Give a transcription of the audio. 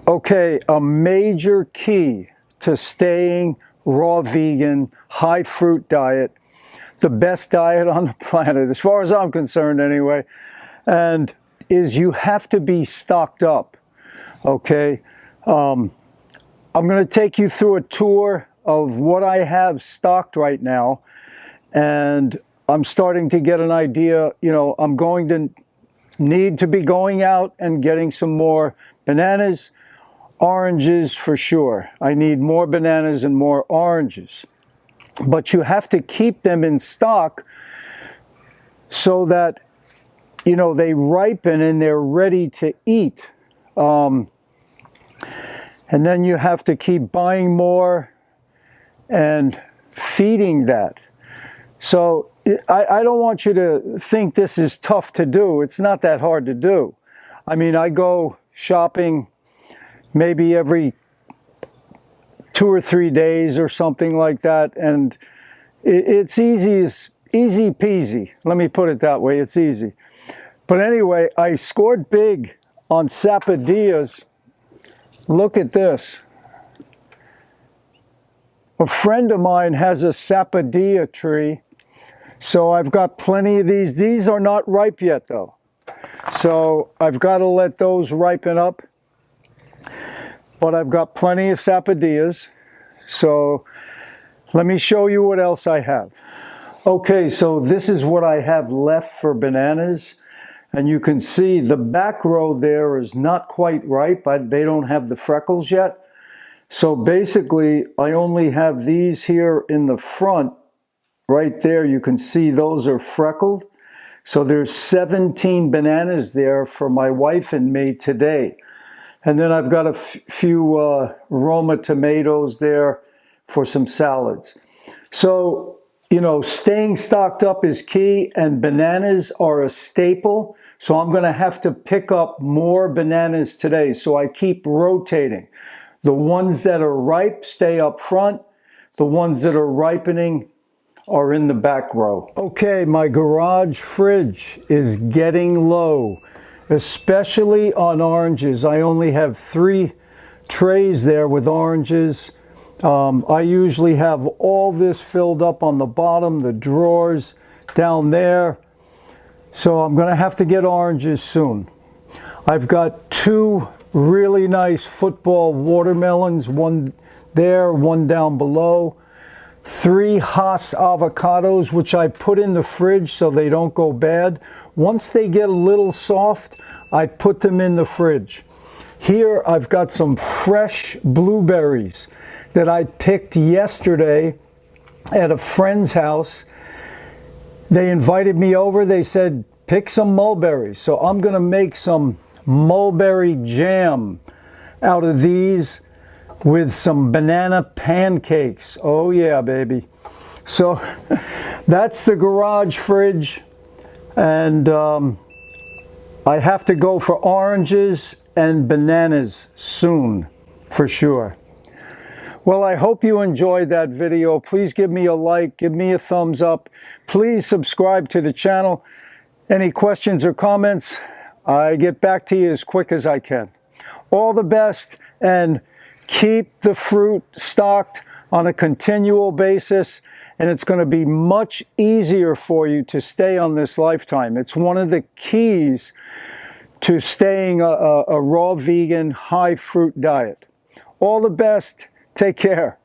Okay, a major key to staying raw vegan, high fruit diet, the best diet on the planet, as far as I'm concerned anyway, and is you have to be stocked up, okay? I'm going to take you through a tour of what I have stocked right now, and I'm starting to get an idea, you know, I'm going to need to be going out and getting some more bananas, oranges for sure. I need more bananas and more oranges. But you have to keep them in stock so that, you know, they ripen and they're ready to eat. And then you have to keep buying more and feeding that. So I don't want you to think this is tough to do. It's not that hard to do. I mean, I go shopping maybe every 2 or 3 days or something like that, and it's easy peasy. Let me put it that way. It's easy. But anyway, I scored big on sapodillas. Look at this. A friend of mine has a sapodilla tree, so I've got plenty of these. These are not ripe yet though, so I've got to let those ripen up. But I've got plenty of sapodillas, so let me show you what else I have. Okay, so this is what I have left for bananas, and you can see the back row there is not quite ripe. They don't have the freckles yet. So basically, I only have these here in the front. Right there, you can see those are freckled. So there's 17 bananas there for my wife and me today. And then I've got a few Roma tomatoes there for some salads. So, you know, staying stocked up is key, and bananas are a staple. So I'm going to have to pick up more bananas today. So I keep rotating. The ones that are ripe stay up front. The ones that are ripening are in the back row. Okay, my garage fridge is getting low, especially on oranges. I only have 3 trays there with oranges. I usually have all this filled up on the bottom, the drawers down there. So I'm going to have to get oranges soon. I've got 2 really nice football watermelons, one there, one down below. 3 Hass avocados, which I put in the fridge so they don't go bad. Once they get a little soft, I put them in the fridge. Here I've got some fresh blueberries that I picked yesterday at a friend's house. They invited me over. They said, pick some mulberries. So I'm going to make some mulberry jam out of these with some banana pancakes. Oh yeah, baby. So that's the garage fridge, and I have to go for oranges and bananas soon, for sure. Well, I hope you enjoyed that video. Please give me a like, give me a thumbs up. Please subscribe to the channel. Any questions or comments, I get back to you as quick as I can. All the best, and keep the fruit stocked on a continual basis, and it's going to be much easier for you to stay on this lifetime. It's one of the keys to staying a raw vegan, high fruit diet. All the best. Take care.